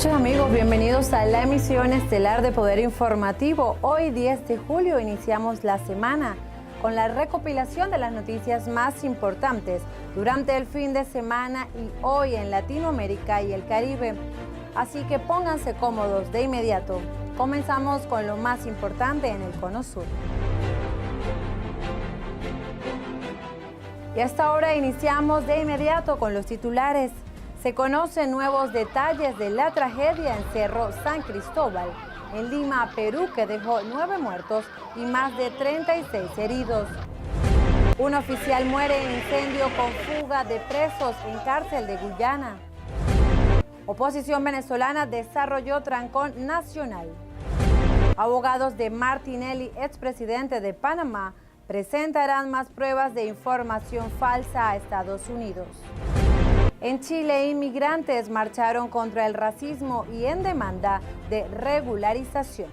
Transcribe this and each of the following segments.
noches, amigos, bienvenidos a la emisión estelar de Poder Informativo. Hoy 10 de julio iniciamos la semana con la recopilación de las noticias más importantes durante el fin de semana y hoy en Latinoamérica y el Caribe. Así que pónganse cómodos de inmediato. Comenzamos con lo más importante en el Cono Sur. Y hasta ahora iniciamos de inmediato con los titulares. Se conocen nuevos detalles de la tragedia en Cerro San Cristóbal, en Lima, Perú, que dejó 9 muertos y más de 36 heridos. Un oficial muere en incendio con fuga de presos en cárcel de Guyana. Oposición venezolana desarrolló trancón nacional. Abogados de Martinelli, expresidente de Panamá, presentarán más pruebas de información falsa a Estados Unidos. En Chile, inmigrantes marcharon contra el racismo y en demanda de regularización.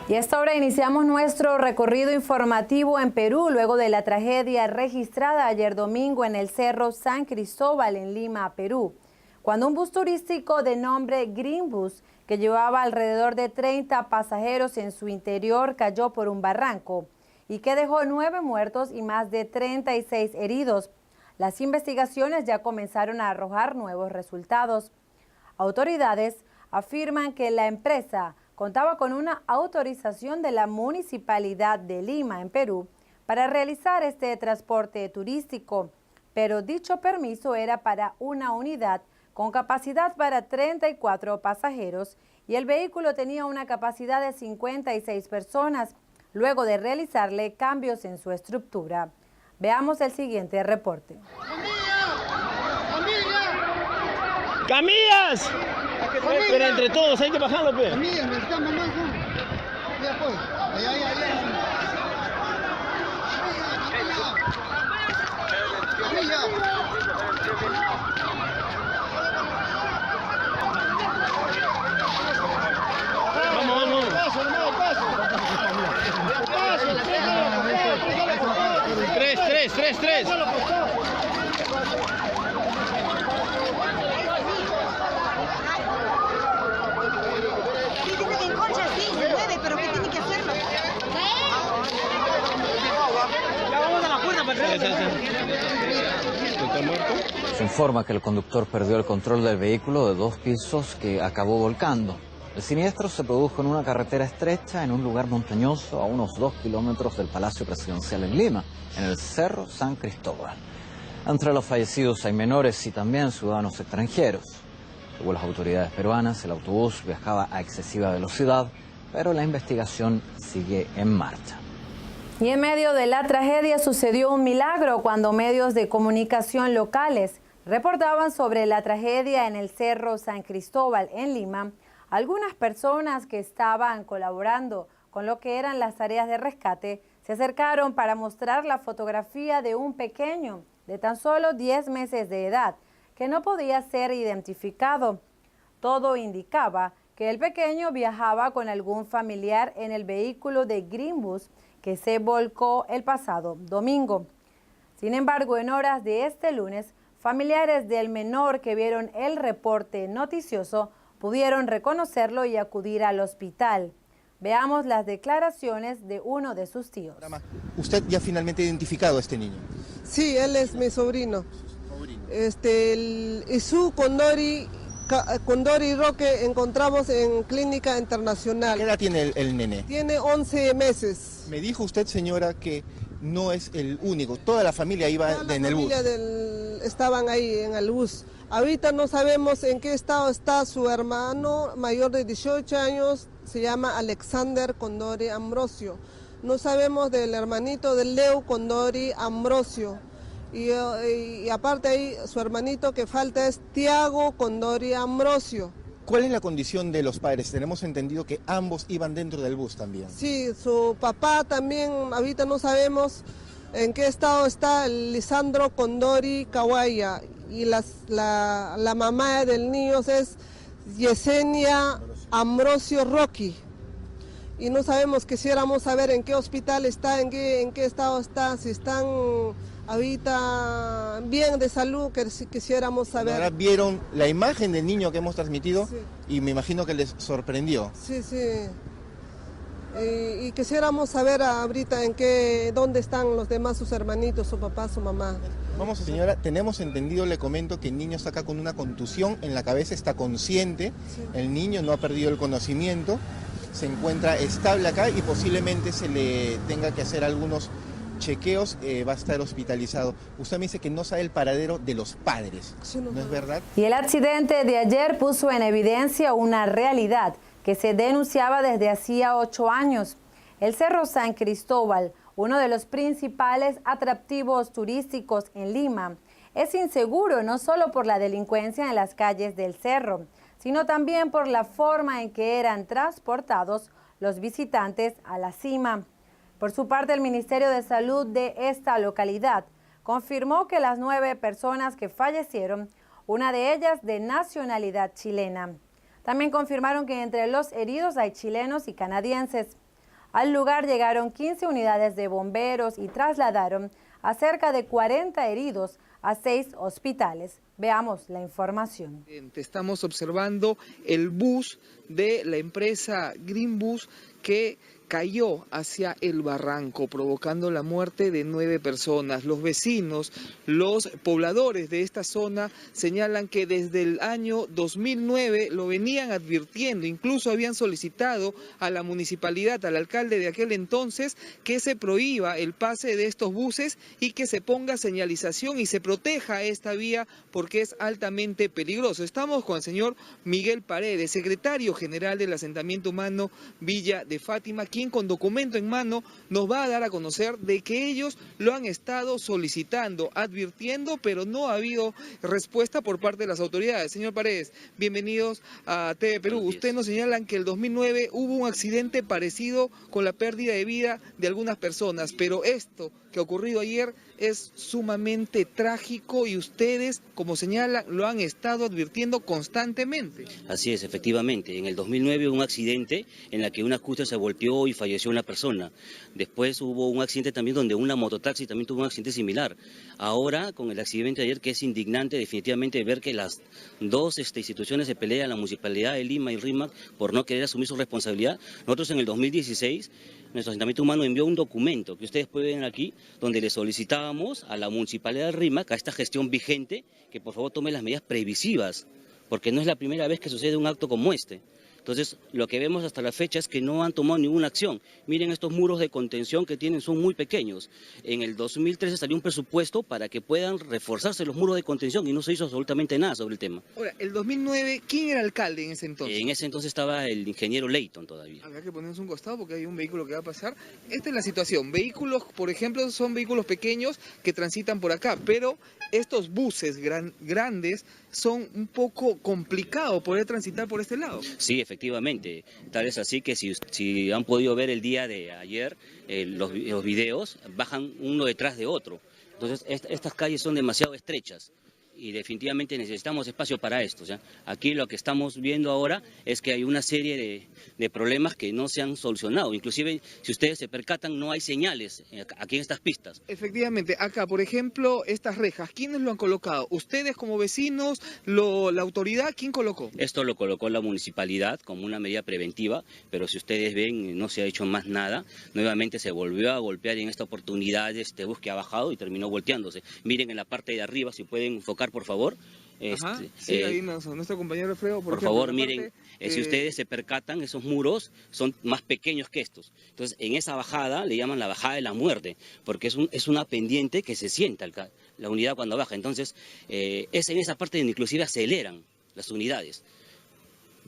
Y a esta hora iniciamos nuestro recorrido informativo en Perú, luego de la tragedia registrada ayer domingo en el Cerro San Cristóbal, en Lima, Perú, cuando un bus turístico de nombre Green Bus, que llevaba alrededor de 30 pasajeros en su interior, cayó por un barranco y que dejó 9 muertos y más de 36 heridos. Las investigaciones ya comenzaron a arrojar nuevos resultados. Autoridades afirman que la empresa contaba con una autorización de la Municipalidad de Lima, en Perú, para realizar este transporte turístico, pero dicho permiso era para una unidad con capacidad para 34 pasajeros y el vehículo tenía una capacidad de 56 personas, luego de realizarle cambios en su estructura. Veamos el siguiente reporte. ¡Camillas! Pero entre todos hay que bajarlo, pe. Camillas, necesitamos más. Ya pues. Vamos. Tres. En concha sí, se mueve, pero ¿qué tiene que hacerlo? Ya vamos a la puerta para ¿Está muerto? Se informa que el conductor perdió el control del vehículo de 2 pisos que acabó volcando. El siniestro se produjo en una carretera estrecha en un lugar montañoso a unos 2 kilómetros del Palacio Presidencial en Lima, en el Cerro San Cristóbal. Entre los fallecidos hay menores y también ciudadanos extranjeros. Según las autoridades peruanas, el autobús viajaba a excesiva velocidad, pero la investigación sigue en marcha. Y en medio de la tragedia sucedió un milagro cuando medios de comunicación locales reportaban sobre la tragedia en el Cerro San Cristóbal, en Lima. Algunas personas que estaban colaborando con lo que eran las tareas de rescate se acercaron para mostrar la fotografía de un pequeño de tan solo 10 meses de edad que no podía ser identificado. Todo indicaba que el pequeño viajaba con algún familiar en el vehículo de Green Bus que se volcó el pasado domingo. Sin embargo, en horas de este lunes, familiares del menor que vieron el reporte noticioso pudieron reconocerlo y acudir al hospital. Veamos las declaraciones de uno de sus tíos. ¿Usted ya finalmente ha identificado a este niño? Sí, él es mi sobrino. Isu Condori Roque encontramos en Clínica Internacional. ¿Qué edad tiene el nene? Tiene 11 meses. Me dijo usted, señora, que no es el único. Toda la familia iba en el bus. Estaban ahí en el bus. Ahorita no sabemos en qué estado está su hermano mayor de 18 años, se llama Alexander Condori Ambrosio. No sabemos del hermanito de Leo Condori Ambrosio. Y aparte ahí su hermanito que falta es Tiago Condori Ambrosio. ¿Cuál es la condición de los padres? Tenemos entendido que ambos iban dentro del bus también. Sí, su papá también, ahorita no sabemos en qué estado está Lisandro Condori Kawaya. Y la mamá del niño es Yesenia Ambrosio Rocky. Y no sabemos, quisiéramos saber en qué hospital está, en qué estado está, si están Ahorita bien de salud, que quisiéramos saber. Ahora vieron la imagen del niño que hemos transmitido Sí. y me imagino que les sorprendió. Sí, sí. Y quisiéramos saber ahorita dónde están los demás, sus hermanitos, su papá, su mamá. Vamos, señora, tenemos entendido, le comento que el niño está acá con una contusión en la cabeza, está consciente, Sí. el niño no ha perdido el conocimiento, se encuentra estable acá y posiblemente se le tenga que hacer algunos chequeos, va a estar hospitalizado. Usted me dice que no sabe el paradero de los padres, Sí, no ¿no es sabe. verdad? Y el accidente de ayer puso en evidencia una realidad que se denunciaba desde hacía 8 años. El Cerro San Cristóbal, uno de los principales atractivos turísticos en Lima, es inseguro no solo por la delincuencia en las calles del cerro, sino también por la forma en que eran transportados los visitantes a la cima. Por su parte, el Ministerio de Salud de esta localidad confirmó que las 9 personas que fallecieron, una de ellas de nacionalidad chilena. También confirmaron que entre los heridos hay chilenos y canadienses. Al lugar llegaron 15 unidades de bomberos y trasladaron a cerca de 40 heridos a 6 hospitales. Veamos la información. Estamos observando el bus de la empresa Green Bus que cayó hacia el barranco, provocando la muerte de 9 personas. Los vecinos, los pobladores de esta zona señalan que desde el año 2009 lo venían advirtiendo, incluso habían solicitado a la municipalidad, al alcalde de aquel entonces, que se prohíba el pase de estos buses y que se ponga señalización y se proteja esta vía porque es altamente peligroso. Estamos con el señor Miguel Paredes, secretario general del asentamiento humano Villa de Fátima, quien con documento en mano nos va a dar a conocer de que ellos lo han estado solicitando, advirtiendo, pero no ha habido respuesta por parte de las autoridades. Señor Paredes, bienvenidos a TV Perú. Ustedes nos señalan que el 2009 hubo un accidente parecido con la pérdida de vida de algunas personas, pero esto que ha ocurrido ayer es sumamente trágico y ustedes, como señalan, lo han estado advirtiendo constantemente. Así es, efectivamente. En el 2009 hubo un accidente en la que una scooter se volteó y falleció una persona. Después hubo un accidente también donde una mototaxi también tuvo un accidente similar. Ahora, con el accidente de ayer, que es indignante definitivamente ver que las dos instituciones se pelean, la Municipalidad de Lima y RIMAC, por no querer asumir su responsabilidad. Nosotros en el 2016, nuestro asentamiento humano envió un documento que ustedes pueden ver aquí, donde le solicitábamos a la Municipalidad de RIMAC, a esta gestión vigente, que por favor tome las medidas previsivas, porque no es la primera vez que sucede un acto como este. Entonces, lo que vemos hasta la fecha es que no han tomado ninguna acción. Miren, estos muros de contención que tienen son muy pequeños. En el 2013 salió un presupuesto para que puedan reforzarse los muros de contención y no se hizo absolutamente nada sobre el tema. Ahora, el 2009, ¿quién era alcalde en ese entonces? En ese entonces estaba el ingeniero Leighton todavía. Habrá que ponernos un costado porque hay un vehículo que va a pasar. Esta es la situación. Vehículos, por ejemplo, son vehículos pequeños que transitan por acá, pero estos buses grandes son un poco complicados poder transitar por este lado. Sí, efectivamente. Tal es así que si han podido ver el día de ayer los videos, bajan uno detrás de otro. Entonces, estas calles son demasiado estrechas. Y definitivamente necesitamos espacio para esto. ¿Ya? Aquí lo que estamos viendo ahora es que hay una serie de problemas que no se han solucionado. Inclusive, si ustedes se percatan, no hay señales aquí en estas pistas. Efectivamente, acá, por ejemplo, estas rejas, ¿quiénes lo han colocado? ¿Ustedes como vecinos, la autoridad, quién colocó? Esto lo colocó la municipalidad como una medida preventiva, pero si ustedes ven, no se ha hecho más nada. Nuevamente se volvió a golpear y en esta oportunidad este bus que ha bajado y terminó volteándose. Miren en la parte de arriba, si pueden enfocar por favor. Ajá, sí, ahí nuestro compañero Alfredo, por ejemplo, favor, miren, si ustedes se percatan, esos muros son más pequeños que estos. Entonces, en esa bajada le llaman la bajada de la muerte, porque es una pendiente que se sienta la unidad cuando baja. Entonces, es en esa parte donde inclusive aceleran las unidades.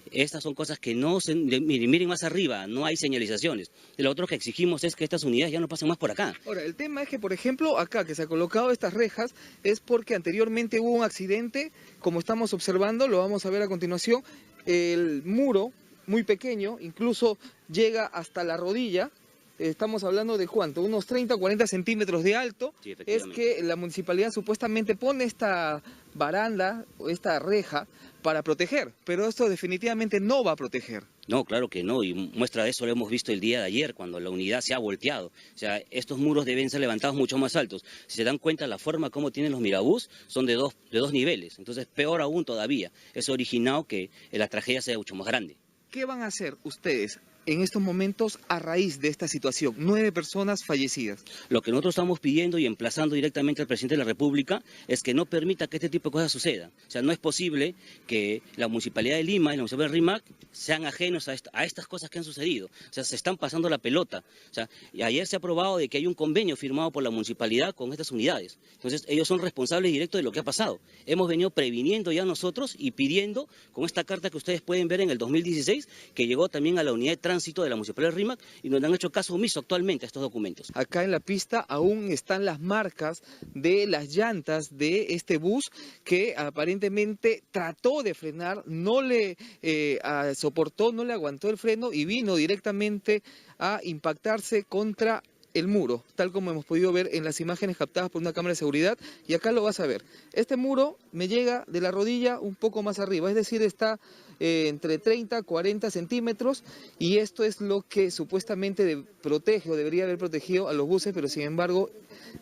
Estas son cosas que no se... Miren más arriba, no hay señalizaciones. Lo otro que exigimos es que estas unidades ya no pasen más por acá. Ahora, el tema es que, por ejemplo, acá que se ha colocado estas rejas es porque anteriormente hubo un accidente, como estamos observando, lo vamos a ver a continuación, el muro muy pequeño, incluso llega hasta la rodilla, estamos hablando de ¿cuánto? Unos 30 o 40 centímetros de alto. Sí, es efectivamente. que la municipalidad supuestamente pone esta baranda o esta reja para proteger, pero esto definitivamente no va a proteger. No, claro que no, y muestra de eso lo hemos visto el día de ayer, cuando la unidad se ha volteado. O sea, estos muros deben ser levantados mucho más altos. Si se dan cuenta, la forma como tienen los mirabús son de dos niveles, entonces peor aún todavía. Eso ha originado que la tragedia sea mucho más grande. ¿Qué van a hacer ustedes en estos momentos a raíz de esta situación? 9 personas fallecidas. Lo que nosotros estamos pidiendo y emplazando directamente al presidente de la República es que no permita que este tipo de cosas sucedan. O sea, no es posible que la Municipalidad de Lima y la Municipalidad de Rímac sean ajenos a estas cosas que han sucedido. O sea, se están pasando la pelota. O sea, y ayer se ha aprobado de que hay un convenio firmado por la Municipalidad con estas unidades. Entonces, ellos son responsables directos de lo que ha pasado. Hemos venido previniendo ya nosotros y pidiendo, con esta carta que ustedes pueden ver en el 2016, que llegó también a la unidad de tránsito de la Municipalidad de Rímac y donde han hecho caso omiso actualmente a estos documentos. Acá en la pista aún están las marcas de las llantas de este bus que aparentemente trató de frenar, no le soportó, no le aguantó el freno y vino directamente a impactarse contra el muro, tal como hemos podido ver en las imágenes captadas por una cámara de seguridad, y acá lo vas a ver. Este muro me llega de la rodilla un poco más arriba, es decir, está entre 30 y 40 centímetros, y esto es lo que supuestamente protege o debería haber protegido a los buses, pero sin embargo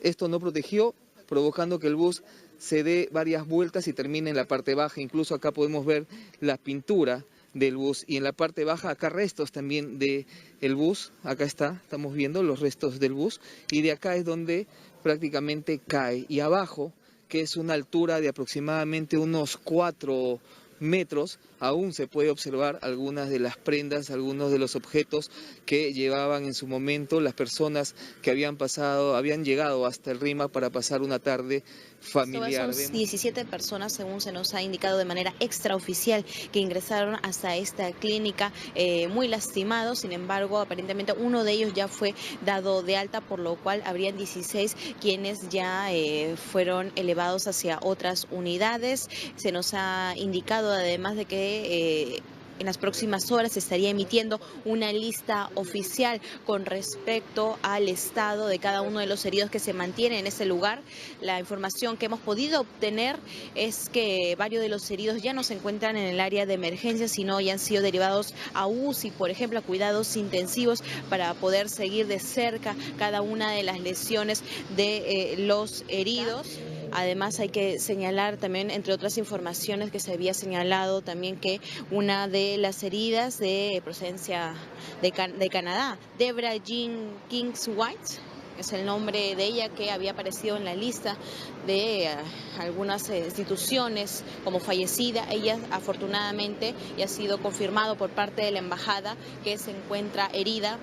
esto no protegió, provocando que el bus se dé varias vueltas y termine en la parte baja. Incluso acá podemos ver la pintura del bus y en la parte baja acá restos también del bus, acá estamos viendo los restos del bus, y de acá es donde prácticamente cae, y abajo, que es una altura de aproximadamente unos 4 metros, aún se puede observar algunas de las prendas, algunos de los objetos que llevaban en su momento las personas que habían llegado hasta el Rímac para pasar una tarde familiar. Son 17 personas, según se nos ha indicado de manera extraoficial, que ingresaron hasta esta clínica muy lastimados. Sin embargo, aparentemente uno de ellos ya fue dado de alta, por lo cual habrían 16 quienes ya fueron elevados hacia otras unidades. Se nos ha indicado además de que en las próximas horas se estaría emitiendo una lista oficial con respecto al estado de cada uno de los heridos que se mantienen en ese lugar. La información que hemos podido obtener es que varios de los heridos ya no se encuentran en el área de emergencia, sino ya han sido derivados a UCI, por ejemplo, a cuidados intensivos, para poder seguir de cerca cada una de las lesiones de los heridos. Además, hay que señalar también, entre otras informaciones, que se había señalado también que una de las heridas de procedencia de Canadá, Debra Jean Kings-White, es el nombre de ella, que había aparecido en la lista de algunas instituciones como fallecida. Ella afortunadamente ya ha sido confirmado por parte de la embajada que se encuentra herida,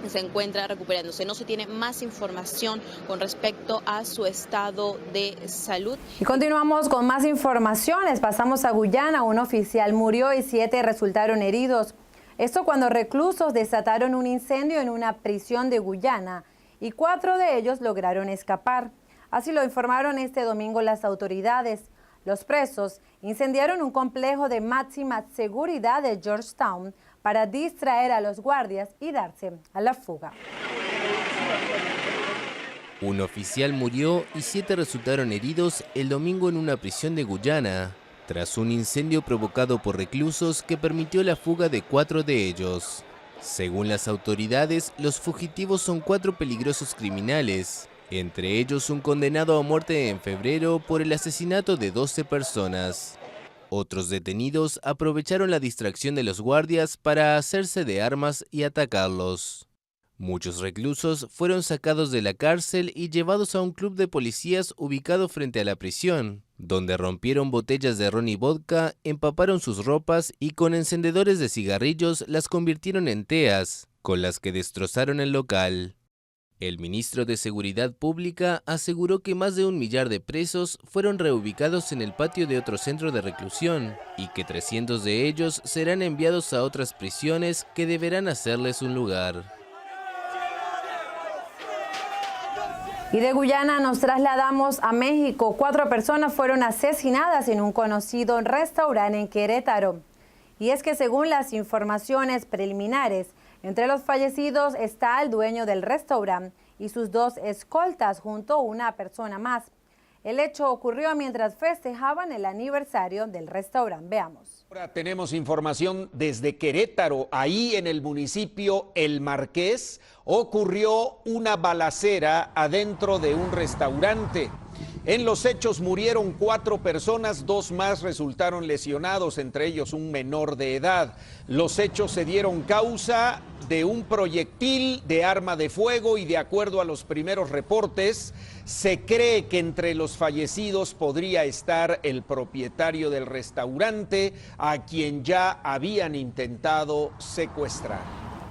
se encuentra recuperándose. No se tiene más información con respecto a su estado de salud. Y continuamos con más informaciones. Pasamos a Guyana. Un oficial murió y 7 resultaron heridos. Esto cuando reclusos desataron un incendio en una prisión de Guyana y 4 de ellos lograron escapar. Así lo informaron este domingo las autoridades. Los presos incendiaron un complejo de máxima seguridad de Georgetown para distraer a los guardias y darse a la fuga. Un oficial murió y 7 resultaron heridos el domingo en una prisión de Guyana, tras un incendio provocado por reclusos que permitió la fuga de 4 de ellos. Según las autoridades, los fugitivos son 4 peligrosos criminales, entre ellos un condenado a muerte en febrero por el asesinato de 12 personas. Otros detenidos aprovecharon la distracción de los guardias para hacerse de armas y atacarlos. Muchos reclusos fueron sacados de la cárcel y llevados a un club de policías ubicado frente a la prisión, donde rompieron botellas de ron y vodka, empaparon sus ropas y con encendedores de cigarrillos las convirtieron en teas, con las que destrozaron el local. El ministro de Seguridad Pública aseguró que más de 1 millar de presos fueron reubicados en el patio de otro centro de reclusión y que 300 de ellos serán enviados a otras prisiones que deberán hacerles un lugar. Y de Guyana nos trasladamos a México. 4 personas fueron asesinadas en un conocido restaurante en Querétaro. Y es que según las informaciones preliminares, Entre los fallecidos está el dueño del restaurante y sus 2 escoltas junto a una persona más. El hecho ocurrió mientras festejaban el aniversario del restaurante. Veamos. Ahora tenemos información desde Querétaro. Ahí en el municipio El Marqués ocurrió una balacera adentro de un restaurante. En los hechos murieron 4 personas, 2 más resultaron lesionados, entre ellos un menor de edad. Los hechos se dieron causa de un proyectil de arma de fuego y de acuerdo a los primeros reportes, se cree que entre los fallecidos podría estar el propietario del restaurante, a quien ya habían intentado secuestrar.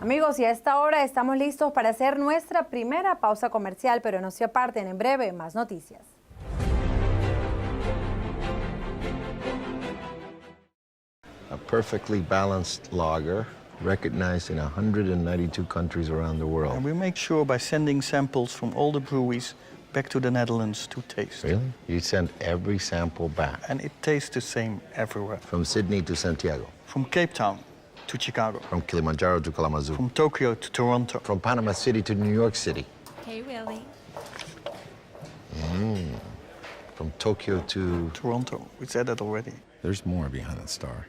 Amigos, y a esta hora estamos listos para hacer nuestra primera pausa comercial, pero no se aparten, en breve más noticias. A perfectly balanced lager, recognized in 192 countries around the world. And we make sure by sending samples from all the breweries back to the Netherlands to taste. Really? You send every sample back? And it tastes the same everywhere. From Sydney to Santiago? From Cape Town to Chicago. From Kilimanjaro to Kalamazoo? From Tokyo to Toronto. From Panama City to New York City? Hey, Willie. From Tokyo to... Toronto. We said that already. There's more behind that star.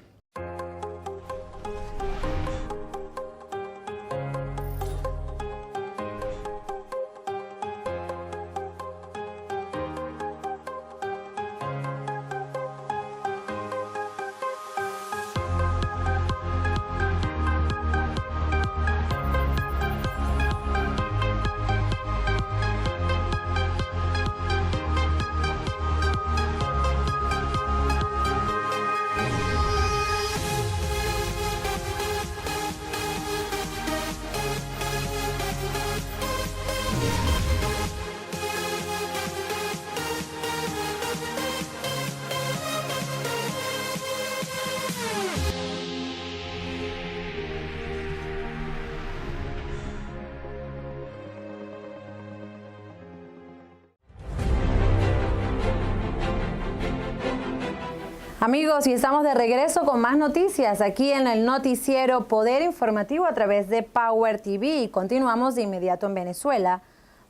Amigos, y estamos de regreso con más noticias aquí en el noticiero Poder Informativo a través de Power TV. Y continuamos de inmediato en Venezuela,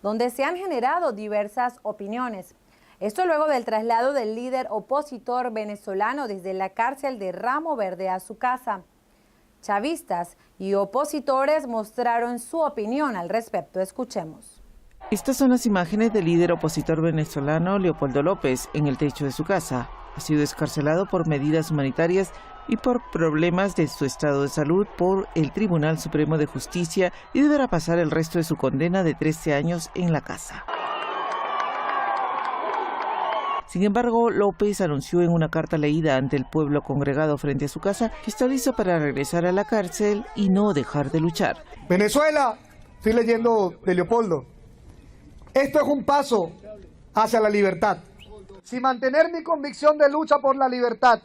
donde se han generado diversas opiniones. Esto luego del traslado del líder opositor venezolano desde la cárcel de Ramo Verde a su casa. Chavistas y opositores mostraron su opinión al respecto. Escuchemos. Estas son las imágenes del líder opositor venezolano Leopoldo López en el techo de su casa. Ha sido excarcelado por medidas humanitarias y por problemas de su estado de salud por el Tribunal Supremo de Justicia y deberá pasar el resto de su condena de 13 años en la casa. Sin embargo, López anunció en una carta leída ante el pueblo congregado frente a su casa que está listo para regresar a la cárcel y no dejar de luchar. Venezuela, estoy leyendo de Leopoldo. Esto es un paso hacia la libertad. Si mantener mi convicción de lucha por la libertad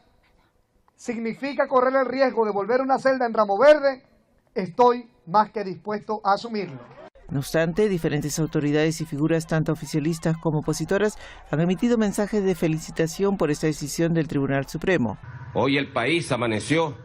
significa correr el riesgo de volver a una celda en Ramo Verde, estoy más que dispuesto a asumirlo. No obstante, diferentes autoridades y figuras, tanto oficialistas como opositoras, han emitido mensajes de felicitación por esta decisión del Tribunal Supremo. Hoy el país amaneció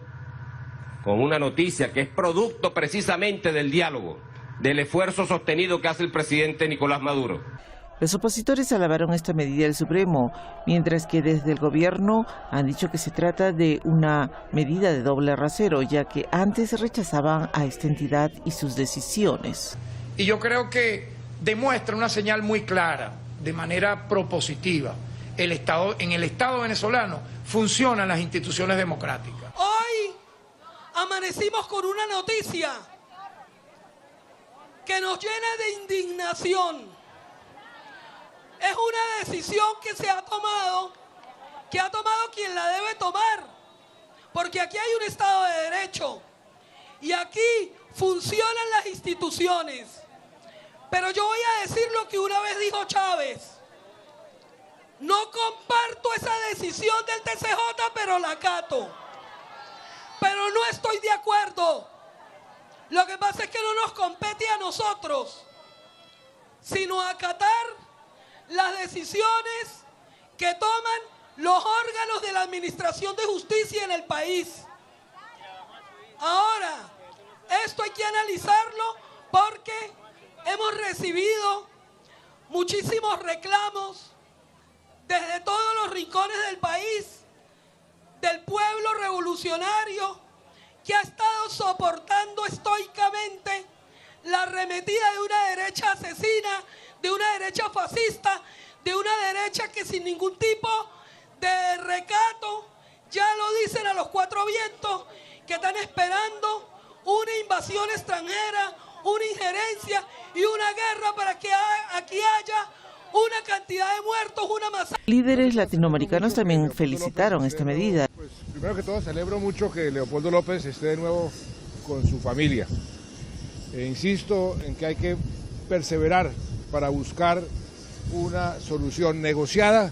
con una noticia que es producto precisamente del diálogo, del esfuerzo sostenido que hace el presidente Nicolás Maduro. Los opositores alabaron esta medida del Supremo, mientras que desde el gobierno han dicho que se trata de una medida de doble rasero, ya que antes rechazaban a esta entidad y sus decisiones. Y yo creo que demuestra una señal muy clara, de manera propositiva. En el Estado venezolano funcionan las instituciones democráticas. Hoy amanecimos con una noticia que nos llena de indignación. Es una decisión que se ha tomado, quien la debe tomar, porque aquí hay un Estado de Derecho y aquí funcionan las instituciones. Pero yo voy a decir lo que una vez dijo Chávez. No comparto esa decisión del TCJ, pero la acato. Pero no estoy de acuerdo. Lo que pasa es que no nos compete a nosotros, sino acatar las decisiones que toman los órganos de la Administración de Justicia en el país. Ahora, Esto hay que analizarlo porque hemos recibido muchísimos reclamos desde todos los rincones del país, del pueblo revolucionario que ha estado soportando estoicamente la arremetida de una derecha asesina, de una derecha fascista, de una derecha que sin ningún tipo de recato, ya lo dicen a los cuatro vientos, que están esperando una invasión extranjera, una injerencia y una guerra para que aquí haya una cantidad de muertos, una masacre. Líderes latinoamericanos también felicitaron esta medida. Pues, primero que todo, celebro mucho que Leopoldo López esté de nuevo con su familia. Insisto en que hay que perseverar para buscar una solución negociada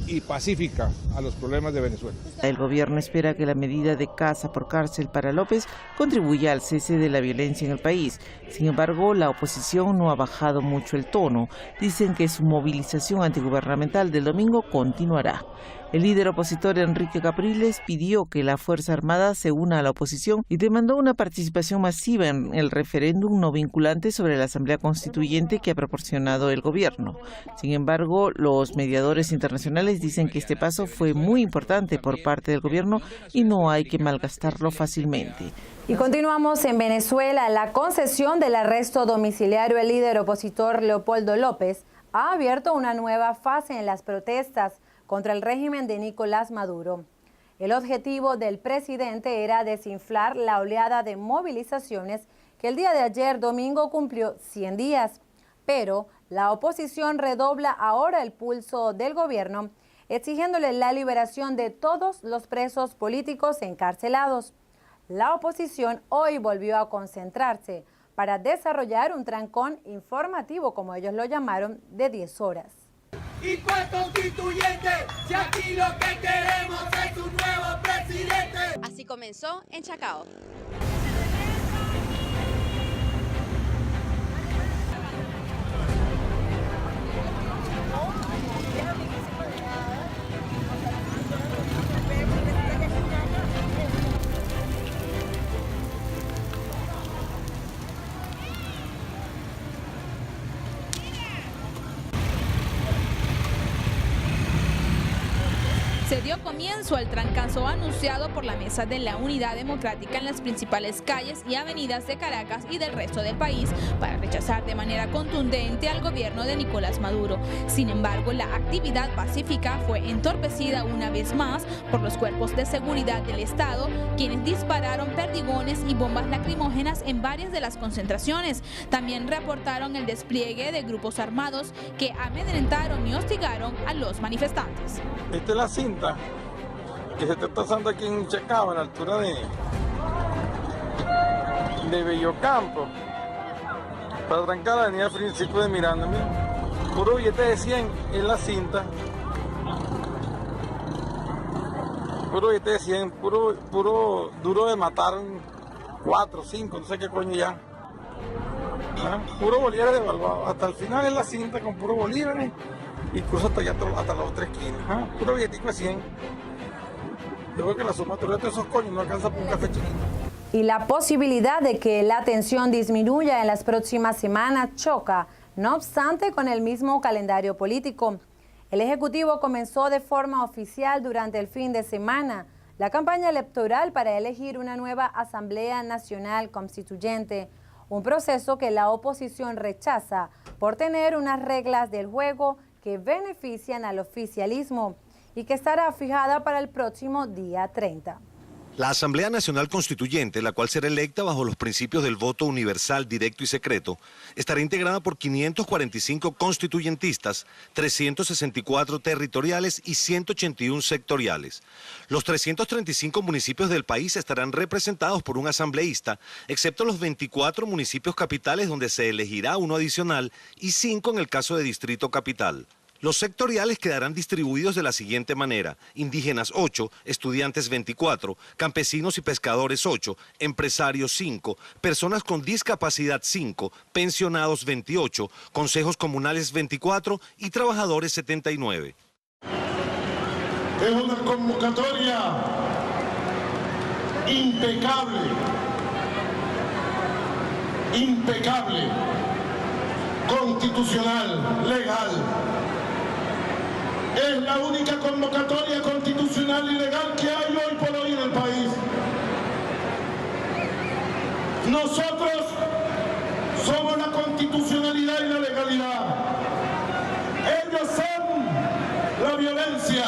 y pacífica a los problemas de Venezuela. El gobierno espera que la medida de casa por cárcel para López contribuya al cese de la violencia en el país. Sin embargo, la oposición no ha bajado mucho el tono. Dicen que su movilización antigubernamental del domingo continuará. El líder opositor Enrique Capriles pidió que la Fuerza Armada se una a la oposición y demandó una participación masiva en el referéndum no vinculante sobre la Asamblea Constituyente que ha proporcionado el gobierno. Sin embargo, los mediadores internacionales dicen que este paso fue muy importante por parte del gobierno y no hay que malgastarlo fácilmente. Y continuamos en Venezuela. La concesión del arresto domiciliario al líder opositor Leopoldo López ha abierto una nueva fase en las protestas contra el régimen de Nicolás Maduro. El objetivo del presidente era desinflar la oleada de movilizaciones que el día de ayer domingo cumplió 100 días. Pero la oposición redobla ahora el pulso del gobierno, exigiéndole la liberación de todos los presos políticos encarcelados. La oposición hoy volvió a concentrarse para desarrollar un trancón informativo, como ellos lo llamaron, de 10 horas. ¿Y cuál constituyente? Si aquí lo que queremos es un nuevo presidente. Así comenzó en Chacao. Se dio comienzo al trancazo anunciado por la Mesa de la Unidad Democrática en las principales calles y avenidas de Caracas y del resto del país para rechazar de manera contundente al gobierno de Nicolás Maduro. Sin embargo, la actividad pacífica fue entorpecida una vez más por los cuerpos de seguridad del Estado, quienes dispararon perdigones y bombas lacrimógenas en varias de las concentraciones. También reportaron el despliegue de grupos armados que amedrentaron y hostigaron a los manifestantes. Esta es la cinta que se está pasando aquí en Chacao, a la altura de Bellocampo, para trancar la avenida Francisco de Miranda. Mira, puro billete de 100 en la cinta, puro billete de 100, puro duro de matar, 4, 5, no sé qué coño ya. Puro bolívares devaluado, hasta el final es la cinta con puro bolívares. Y cruza hasta allá, hasta las otras esquinas. Puro billetico de 100. Yo creo que la sumatoria de esos coños no alcanza por un café chiquito. Y la posibilidad de que la tensión disminuya en las próximas semanas choca, no obstante, con el mismo calendario político. El Ejecutivo comenzó de forma oficial durante el fin de semana la campaña electoral para elegir una nueva Asamblea Nacional Constituyente, un proceso que la oposición rechaza por tener unas reglas del juego que benefician al oficialismo y que estará fijada para el próximo día 30. La Asamblea Nacional Constituyente, la cual será electa bajo los principios del voto universal, directo y secreto, estará integrada por 545 constituyentistas, 364 territoriales y 181 sectoriales. Los 335 municipios del país estarán representados por un asambleísta, excepto los 24 municipios capitales donde se elegirá uno adicional y 5 en el caso de Distrito Capital. Los sectoriales quedarán distribuidos de la siguiente manera: indígenas 8, estudiantes 24, campesinos y pescadores 8, empresarios 5, personas con discapacidad 5, pensionados 28, consejos comunales 24 y trabajadores 79. Es una convocatoria impecable impecable, constitucional, legal. Es la única convocatoria constitucional y legal que hay hoy por hoy en el país. Nosotros somos la constitucionalidad y la legalidad. Ellos son la violencia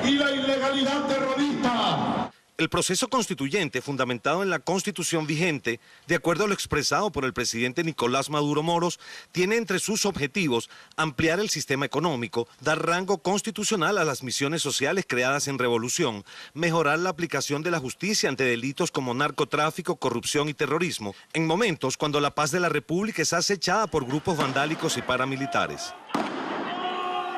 y la ilegalidad terrorista. El proceso constituyente, fundamentado en la Constitución vigente, de acuerdo a lo expresado por el presidente Nicolás Maduro Moros, tiene entre sus objetivos ampliar el sistema económico, dar rango constitucional a las misiones sociales creadas en revolución, mejorar la aplicación de la justicia ante delitos como narcotráfico, corrupción y terrorismo, en momentos cuando la paz de la República es acechada por grupos vandálicos y paramilitares.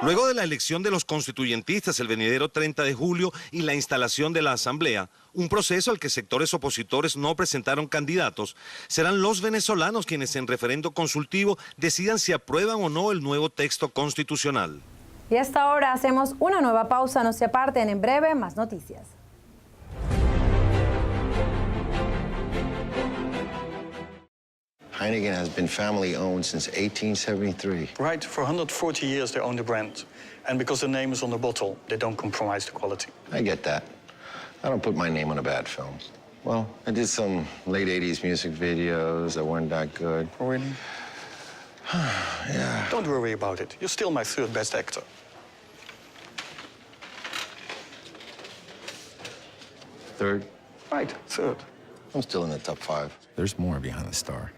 Luego de la elección de los constituyentistas el venidero 30 de julio y la instalación de la Asamblea, un proceso al que sectores opositores no presentaron candidatos, serán los venezolanos quienes en referendo consultivo decidan si aprueban o no el nuevo texto constitucional. Y a esta hora hacemos una nueva pausa, no se aparten, en breve más noticias. Heineken has been family-owned since 1873. Right, for 140 years they own the brand. And because the name is on the bottle, they don't compromise the quality. I get that. I don't put my name on a bad film. Well, I did some late 80s music videos that weren't that good. Oh, really? Yeah. Don't worry about it. You're still my third best actor. Third? Right, third. I'm still in the top 5. There's more behind the star.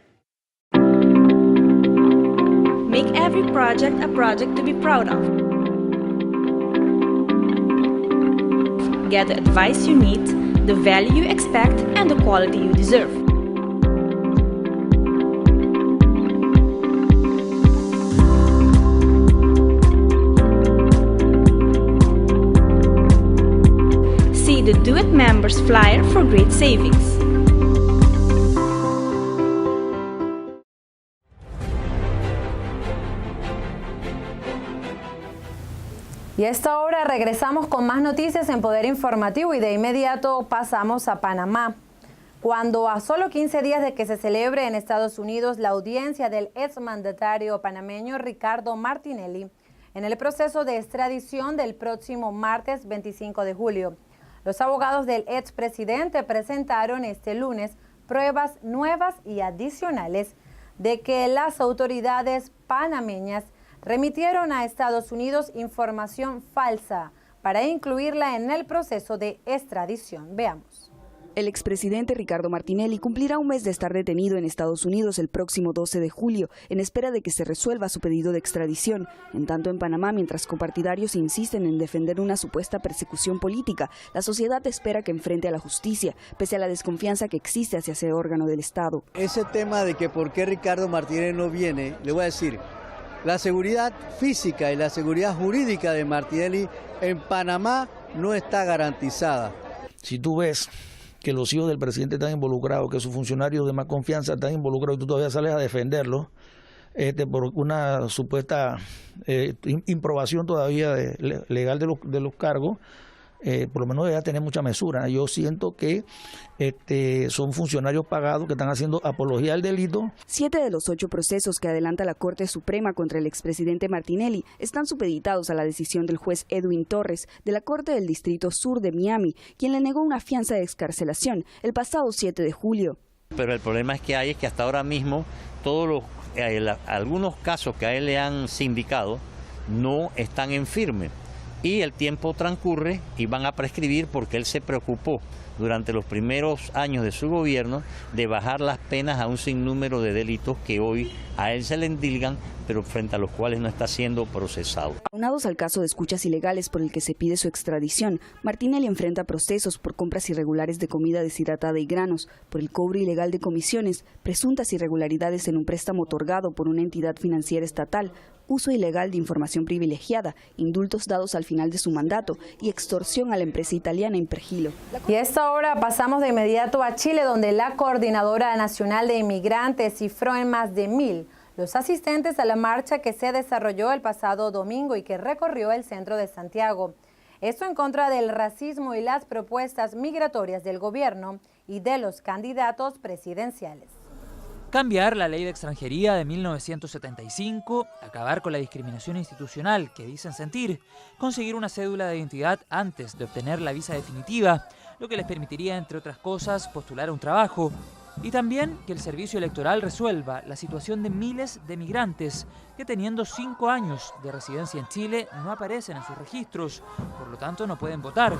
Make every project a project to be proud of. Get the advice you need, the value you expect, and the quality you deserve. See the Do It Members flyer for great savings. Y a esta hora regresamos con más noticias en Poder Informativo y de inmediato pasamos a Panamá. Cuando a solo 15 días de que se celebre en Estados Unidos la audiencia del exmandatario panameño Ricardo Martinelli en el proceso de extradición del próximo martes 25 de julio, los abogados del expresidente presentaron este lunes pruebas nuevas y adicionales de que las autoridades panameñas remitieron a Estados Unidos información falsa para incluirla en el proceso de extradición. Veamos. El expresidente Ricardo Martinelli cumplirá un mes de estar detenido en Estados Unidos el próximo 12 de julio, en espera de que se resuelva su pedido de extradición. En tanto, en Panamá, mientras copartidarios insisten en defender una supuesta persecución política, la sociedad espera que enfrente a la justicia, pese a la desconfianza que existe hacia ese órgano del Estado. Ese tema de que por qué Ricardo Martinelli no viene, le voy a decir, la seguridad física y la seguridad jurídica de Martinelli en Panamá no está garantizada. Si tú ves que los hijos del presidente están involucrados, que sus funcionarios de más confianza están involucrados y tú todavía sales a defenderlos por una supuesta improbación todavía legal de los cargos, por lo menos debe tener mucha mesura. Yo siento que son funcionarios pagados que están haciendo apología al delito. 7 de los 8 procesos que adelanta la Corte Suprema contra el expresidente Martinelli están supeditados a la decisión del juez Edwin Torres de la Corte del Distrito Sur de Miami, quien le negó una fianza de excarcelación el pasado 7 de julio. Pero el problema es que hasta ahora mismo algunos casos que a él le han sindicado no están en firme. Y el tiempo transcurre y van a prescribir porque él se preocupó durante los primeros años de su gobierno de bajar las penas a un sinnúmero de delitos que hoy a él se le endilgan, pero frente a los cuales no está siendo procesado. Aunados al caso de escuchas ilegales por el que se pide su extradición, Martinelli enfrenta procesos por compras irregulares de comida deshidratada y granos, por el cobro ilegal de comisiones, presuntas irregularidades en un préstamo otorgado por una entidad financiera estatal, uso ilegal de información privilegiada, indultos dados al final de su mandato y extorsión a la empresa italiana Impergilo. Y a esta hora pasamos de inmediato a Chile, donde la Coordinadora Nacional de Inmigrantes cifró en más de 1,000 los asistentes a la marcha que se desarrolló el pasado domingo y que recorrió el centro de Santiago. Esto en contra del racismo y las propuestas migratorias del gobierno y de los candidatos presidenciales. Cambiar la ley de extranjería de 1975, acabar con la discriminación institucional que dicen sentir, conseguir una cédula de identidad antes de obtener la visa definitiva, lo que les permitiría, entre otras cosas, postular a un trabajo. Y también que el servicio electoral resuelva la situación de miles de migrantes que, teniendo 5 años de residencia en Chile, no aparecen en sus registros, por lo tanto no pueden votar.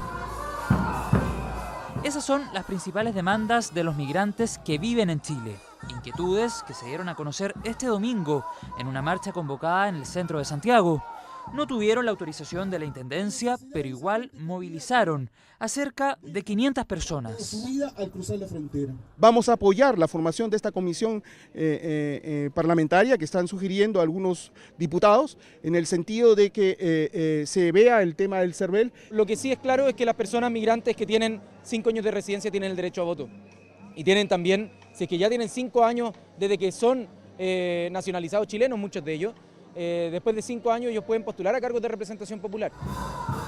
Esas son las principales demandas de los migrantes que viven en Chile. Inquietudes que se dieron a conocer este domingo en una marcha convocada en el centro de Santiago. No tuvieron la autorización de la Intendencia, pero igual movilizaron a cerca de 500 personas. Subida al cruzar la frontera. Vamos a apoyar la formación de esta comisión parlamentaria que están sugiriendo algunos diputados en el sentido de que se vea el tema del CERVEL. Lo que sí es claro es que las personas migrantes que tienen 5 años de residencia tienen el derecho a voto. Y tienen también, si es que ya tienen 5 años desde que son nacionalizados chilenos, muchos de ellos, después de 5 años ellos pueden postular a cargos de representación popular.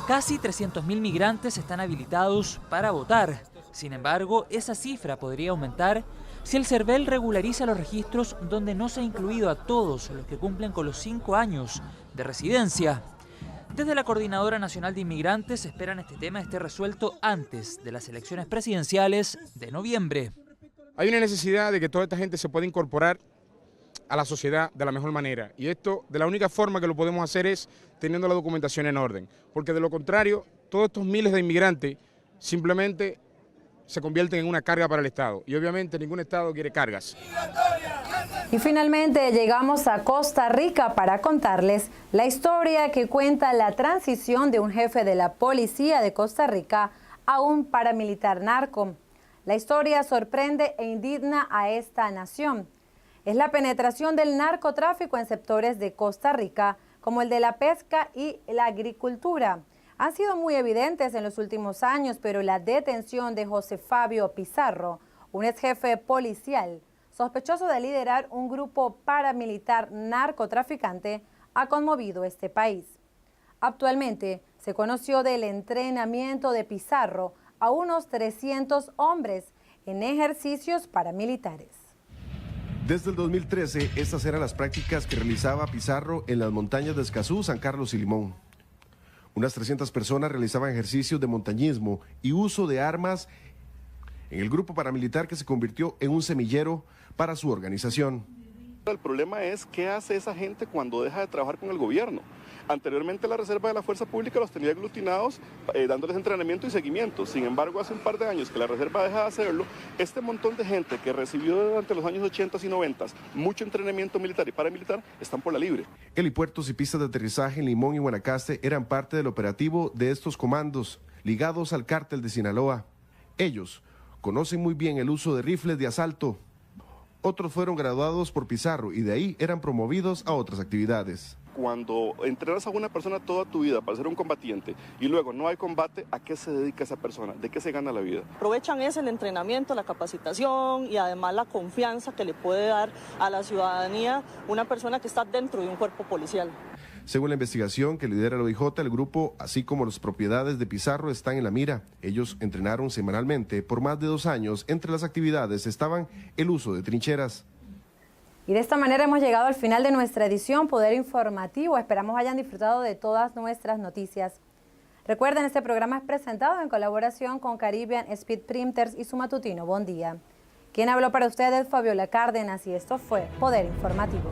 Casi 300.000 migrantes están habilitados para votar. Sin embargo, esa cifra podría aumentar si el CERVEL regulariza los registros donde no se ha incluido a todos los que cumplen con los 5 años de residencia. Desde la Coordinadora Nacional de Inmigrantes esperan este tema esté resuelto antes de las elecciones presidenciales de noviembre. Hay una necesidad de que toda esta gente se pueda incorporar a la sociedad de la mejor manera. Y esto, de la única forma que lo podemos hacer es teniendo la documentación en orden. Porque de lo contrario, todos estos miles de inmigrantes simplemente se convierten en una carga para el Estado. Y obviamente ningún Estado quiere cargas. Y finalmente llegamos a Costa Rica para contarles la historia que cuenta la transición de un jefe de la policía de Costa Rica a un paramilitar narco. La historia sorprende e indigna a esta nación. Es la penetración del narcotráfico en sectores de Costa Rica, como el de la pesca y la agricultura. Han sido muy evidentes en los últimos años, pero la detención de José Fabio Pizarro, un ex jefe policial, sospechoso de liderar un grupo paramilitar narcotraficante, ha conmovido este país. Actualmente se conoció del entrenamiento de Pizarro a unos 300 hombres en ejercicios paramilitares. Desde el 2013, estas eran las prácticas que realizaba Pizarro en las montañas de Escazú, San Carlos y Limón. Unas 300 personas realizaban ejercicios de montañismo y uso de armas en el grupo paramilitar que se convirtió en un semillero para su organización. El problema es qué hace esa gente cuando deja de trabajar con el gobierno. Anteriormente la Reserva de la Fuerza Pública los tenía aglutinados, dándoles entrenamiento y seguimiento. Sin embargo, hace un par de años que la Reserva deja de hacerlo, este montón de gente que recibió durante los años 80 y 90 mucho entrenamiento militar y paramilitar, están por la libre. Helipuertos y pistas de aterrizaje en Limón y Guanacaste eran parte del operativo de estos comandos, ligados al cártel de Sinaloa. Ellos conocen muy bien el uso de rifles de asalto. Otros fueron graduados por Pizarro y de ahí eran promovidos a otras actividades. Cuando entrenas a una persona toda tu vida para ser un combatiente y luego no hay combate, ¿a qué se dedica esa persona? ¿De qué se gana la vida? Aprovechan el entrenamiento, la capacitación y además la confianza que le puede dar a la ciudadanía una persona que está dentro de un cuerpo policial. Según la investigación que lidera el OIJ, el grupo, así como las propiedades de Pizarro, están en la mira. Ellos entrenaron semanalmente por más de 2 años. Entre las actividades estaban el uso de trincheras. Y de esta manera hemos llegado al final de nuestra edición Poder Informativo. Esperamos hayan disfrutado de todas nuestras noticias. Recuerden, este programa es presentado en colaboración con Caribbean Speed Printers y su matutino Buen Día. Quien habló para ustedes, Fabiola Cárdenas, y esto fue Poder Informativo.